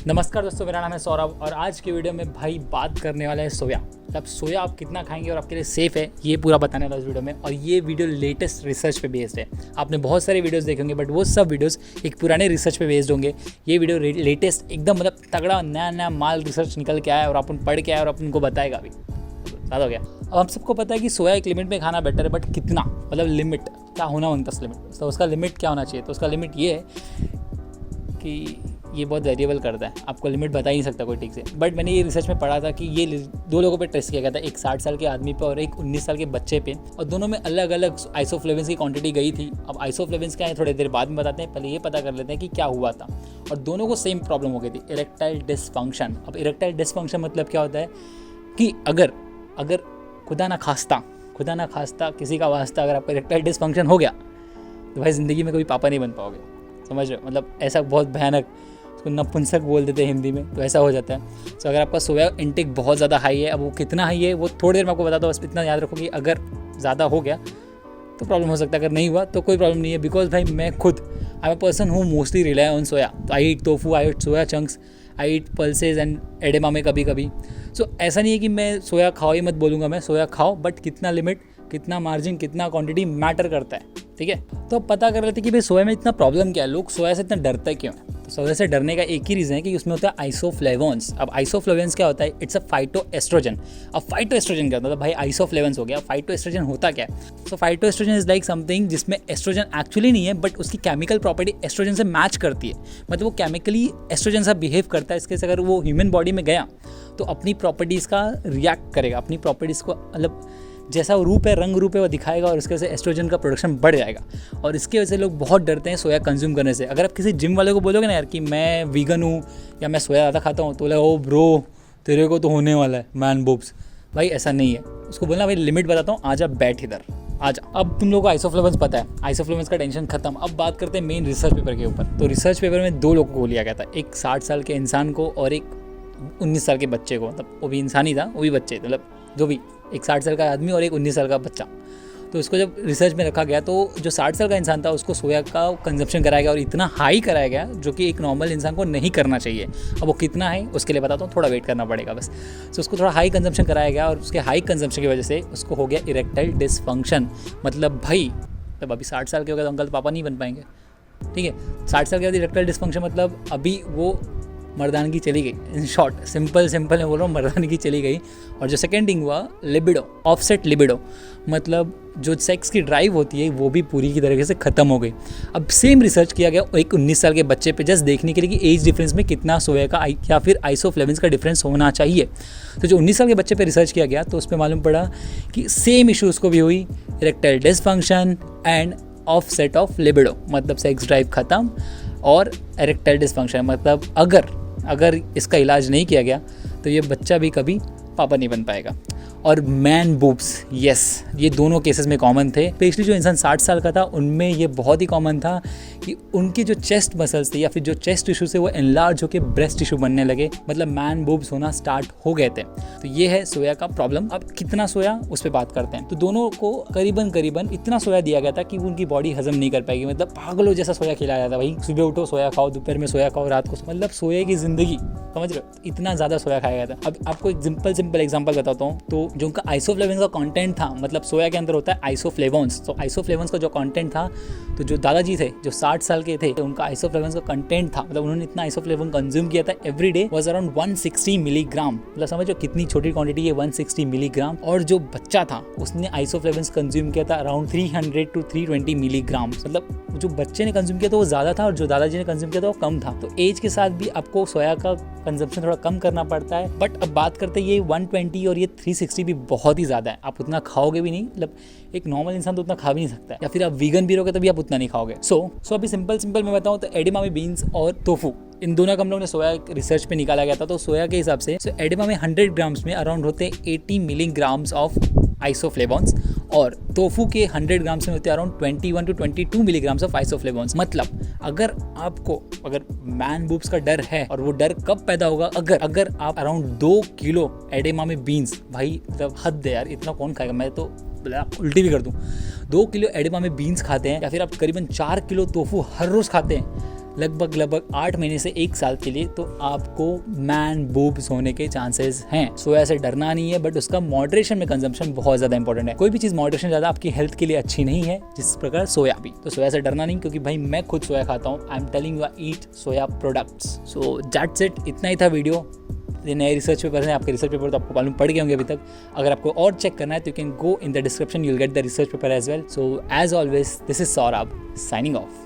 नमस्कार दोस्तों, मेरा नाम है सौरभ और आज की वीडियो में भाई बात करने वाला है सोया। अब सोया आप कितना खाएंगे और आपके लिए सेफ़ है ये पूरा बताने वाला इस वीडियो में। और ये वीडियो लेटेस्ट रिसर्च पे बेस्ड है। आपने बहुत सारे वीडियोस देखे होंगे बट वो सब वीडियोस एक पुराने रिसर्च पे बेस्ड होंगे। ये वीडियो लेटेस्ट एकदम मतलब तगड़ा नया नया माल रिसर्च निकल के आया और अपन पढ़ के आया और अपन उनको बताएगा भी। ज़्यादा हो गया। अब हम सबको पता है कि सोया एक लिमिट में खाना बेटर है, बट कितना मतलब लिमिट क्या होना उनका लिमिट, तो उसका लिमिट क्या होना चाहिए। तो उसका लिमिट ये है कि ये बहुत वेरिएबल करता है, आपको लिमिट बता ही नहीं सकता कोई ठीक से। बट मैंने ये रिसर्च में पढ़ा था कि ये दो लोगों पे टेस्ट किया गया था, एक 60 साल के आदमी पे और एक 19 साल के बच्चे पे, और दोनों में अलग अलग आइसोफ्लेविन्स की क्वांटिटी गई थी। अब आइसोफ्लेविन्स क्या है थोड़ी देर बाद में बताते हैं, पहले ये पता कर लेते हैं कि क्या हुआ था। और दोनों को सेम प्रॉब्लम हो गई थी, इरेक्टाइल डिसफंक्शन। अब इरेक्टाइल डिसफंक्शन मतलब क्या होता है कि अगर खुदा ना खास्ता किसी का वास्ता अगर आपका इरेक्टाइल डिसफंक्शन हो गया तो भाई ज़िंदगी में कभी पापा नहीं बन पाओगे। समझ रहे हो, मतलब ऐसा बहुत भयानक, उसको नपुंसक बोल देते हैं हिंदी में, तो ऐसा हो जाता है। तो अगर आपका सोया इंटेक बहुत ज़्यादा हाई है, अब वो कितना हाई है वो थोड़ी देर में आपको बताता हूँ, बस इतना याद रखो कि अगर ज़्यादा हो गया तो प्रॉब्लम हो सकता है, अगर नहीं हुआ तो कोई प्रॉब्लम नहीं है। बिकॉज भाई मैं खुद आई एम अ पर्सन हूँ मोस्टली रिलाई ऑन सोया। तो I eat tofu, I eat soya chunks, I eat pulses and edamame कभी कभी। सो ऐसा नहीं है कि मैं सोया खाओ ही मत बोलूँगा, मैं सोया खाओ बट कितना लिमिट, कितना मार्जिन, कितना क्वांटिटी मैटर करता है, ठीक है। तो अब पता कर लेते कि भाई सोया में इतना प्रॉब्लम क्या है, लोग सोया से इतना डरते क्यों है। तो सोया से डरने का एक ही रीज़न है कि उसमें होता है आइसोफ्लेवोन्स। अब आइसोफ्लेवोन्स क्या होता है, इट्स अ फाइटोएस्ट्रोजन। अब फाइटोएस्ट्रोजन क्या होता है, भाई आइसोफ्लेवोन्स हो गया, फाइटोएस्ट्रोजन होता क्या है। सो फाइटोएस्ट्रोजन इज लाइक समथिंग जिसमें एस्ट्रोजन एक्चुअली नहीं है बट उसकी केमिकल प्रॉपर्टी एस्ट्रोजन से मैच करती है, मतलब वो केमिकली एस्ट्रोजन सा बिहेव करता है। इसके से अगर वो ह्यूमन बॉडी में गया तो अपनी प्रॉपर्टीज़ का रिएक्ट करेगा, अपनी प्रॉपर्टीज़ को मतलब जैसा वो रूप है, रंग रूप है वो दिखाएगा और उसके वजह से एस्ट्रोजन का प्रोडक्शन बढ़ जाएगा। और इसके वजह से लोग बहुत डरते हैं सोया कंज्यूम करने से। अगर आप किसी जिम वाले को बोलोगे ना यार कि मैं वीगन हूँ या मैं सोया ज़्यादा खाता हूँ, तो बोला ओ ब्रो तेरे को तो होने वाला है मैन बोब्स। भाई ऐसा नहीं है, उसको बोलना भाई लिमिट बताता हूँ, आजा बैठ इधर आजा। अब तुम लोगों को आइसोफ्लेवोन्स पता है, आइसोफ्लेवोन्स का टेंशन खत्म। अब बात करते हैं मेन रिसर्च पेपर के ऊपर। तो रिसर्च पेपर में दो लोगों को लिया गया था, एक 60 साल के इंसान को और एक 19 साल के बच्चे को। मतलब वो भी इंसान ही था, वो भी बच्चे, मतलब जो भी, एक 60 साल का आदमी और एक 19 साल का बच्चा। तो इसको जब रिसर्च में रखा गया तो जो 60 साल का इंसान था उसको सोया का कंजप्शन कराया गया और इतना हाई कराया गया जो कि एक नॉर्मल इंसान को नहीं करना चाहिए। अब वो कितना है उसके लिए बताता हूँ, थोड़ा वेट करना पड़ेगा बस। तो उसको थोड़ा हाई कंजप्शन कराया गया और उसके हाई कंजप्शन की वजह से उसको हो गया इरेक्टाइल डिसफंक्शन। मतलब भाई तब अभी 60 साल के हो गए तो अंकल पापा नहीं बन पाएंगे, ठीक है। 60 साल के बाद इरेक्टाइल डिसफंक्शन मतलब अभी वो मर्दानगी चली गई। इन शॉर्ट सिंपल मैं बोल रहा हूँ, मर्दानगी चली गई। और जो सेकेंड थिंग हुआ लिबिडो, ऑफसेट लिबिडो, मतलब जो सेक्स की ड्राइव होती है वो भी पूरी की तरीके से ख़त्म हो गई। अब सेम रिसर्च किया गया एक 19 साल के बच्चे पे, जस्ट देखने के लिए कि एज डिफरेंस में कितना सोया का या फिर आइसोफ्लेविन्स का डिफरेंस होना चाहिए। तो जो 19 साल के बच्चे पे रिसर्च किया गया तो उस पर मालूम पड़ा कि सेम इशू उसको भी हुई, erectile dysfunction and offset of libido, मतलब सेक्स ड्राइव ख़त्म और इरेक्टाइल डिसफंक्शन। मतलब अगर इसका इलाज नहीं किया गया तो ये बच्चा भी कभी पापा नहीं बन पाएगा। और मैन बूब्स, यस, ये दोनों केसेस में कॉमन थे। स्पेशली जो इंसान 60 साल का था उनमें ये बहुत ही कॉमन था कि उनकी जो चेस्ट मसल्स थे या फिर जो चेस्ट टिश्यू से वो एनलार्ज होकर ब्रेस्ट टिश्यू बनने लगे, मतलब मैन बूब्स होना स्टार्ट हो गए थे। तो ये है सोया का प्रॉब्लम। अब कितना सोया उस पर बात करते हैं। तो दोनों को करीबन इतना सोया दिया गया था कि उनकी बॉडी हजम नहीं कर पाएगी, मतलब पागलों जैसा सोया खिलाया जाता। भाई सुबह उठो सोया खाओ, दोपहर में सोया खाओ, रात को, मतलब सोया की ज़िंदगी, समझ रहे हो, इतना ज़्यादा सोया खाया गया था। अब आपको एक सिंपल एग्जाम्पल बताता हूँ। तो जो उनका आइसोफ्लेवोन्स का कंटेंट था, मतलब सोया के अंदर होता है आइसोफ्लेवोन्स, तो आइसोफ्लेवोन्स का जो कंटेंट था, तो जो दादाजी थे जो 60 साल के थे, तो उनका आइसोफ्लेवोन्स का कंटेंट था, मतलब उन्होंने इतना आइसोफ्लेवोन कंज्यूम किया था every day was around 160 milligram. मतलब समझो कितनी छोटी क्वांटिटी है, 160 मिलीग्राम। और जो बच्चा था उसने आइसोफ्लेवोन्स कंज्यूम किया था अराउंड 300 to 320 मिलीग्राम। मतलब जो बच्चे ने कंज्यूम किया था वो ज़्यादा था और जो दादाजी ने कंज्यूम किया था वो कम था। तो एज के साथ भी आपको सोया का कंजप्शन थोड़ा कम करना पड़ता है। बट अब बात करते हैं ये 120 और ये 360 भी बहुत ही ज़्यादा है। आप उतना खाओगे भी नहीं, मतलब एक नॉर्मल इंसान तो उतना खा भी नहीं सकता है, या फिर आप वीगन भी रहोगे तभी आप उतना नहीं खाओगे। सो अभी सिंपल मैं बताऊँ तो एडेमामे बीन्स और टोफू, इन दोनों का हम लोग ने सोया रिसर्च पे निकाला गया था। तो सोया के हिसाब से एडेमामे 100 ग्राम्स में अराउंड होते हैं 80 मिलीग्राम्स ऑफ आइसोफ्लेवोन्स और टोफू के 100 ग्राम्स में होते हैं around 21 to 22 milligrams of isoflavones. मतलब अगर मैन बूब्स का डर है, और वो डर कब पैदा होगा, अगर आप अराउंड 2 किलो एडेमामे बीन्स, भाई मतलब हद है यार, इतना कौन खाएगा, मैं तो उल्टी भी कर दूं। 2 किलो एडेमामे बीन्स खाते हैं या फिर आप करीबन 4 किलो टोफू हर रोज़ खाते हैं, लगभग 8 महीने से 1 साल के लिए, तो आपको मैन बूब्स होने के चांसेस हैं। सोया से डरना नहीं है, बट उसका मॉडरेशन में कंजम्पशन बहुत ज़्यादा इंपॉर्टेंट है। कोई भी चीज़ मॉडरेशन ज़्यादा आपकी हेल्थ के लिए अच्छी नहीं है, जिस प्रकार सोया भी। तो सोया से डरना नहीं, क्योंकि भाई मैं खुद सोया खाता हूँ। I am telling you eat soya products. So that's it, इतना ही था वीडियो। ये नए रिसर्च पेपर हैं, आपके रिसर्च पेपर तो आपको मालूम पड़ गए होंगे अभी तक। अगर आपको और चेक करना है तो you can go in the description, you will get the research paper as well. So as always, this is Saurabh signing of.